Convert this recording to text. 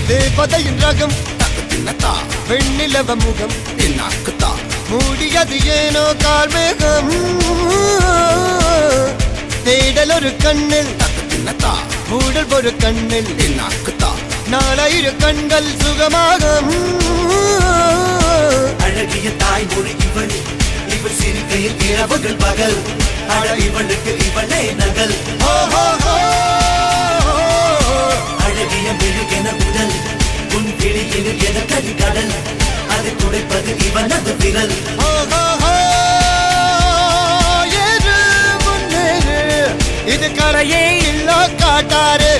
தேவதையின் ரகம் தக்கத்தின்னத்தா வெண்ணிலவ முகம் என்னாக்குத்தா மூடியது ஏனோ கார்மேகம் தேடல் ஒரு கண்ணில் தக்கத்தின்னத்தா மூடல் ஒரு கண்ணில் என்னாக்குத்தா நாளையிரு கண்கள் சுகமாக அழகிய தாய்மொழி இவள் இவள் சிரிக்கையில் இரவுகள் பகல் அழ இவளுக்கு இவளே நகல் அழகிய மெழுகென உடல் உன் கிளியில் என கதி கடல் அதை துடைப்பது இவனது விரல் இது கரையே இல்ல காட்டாரு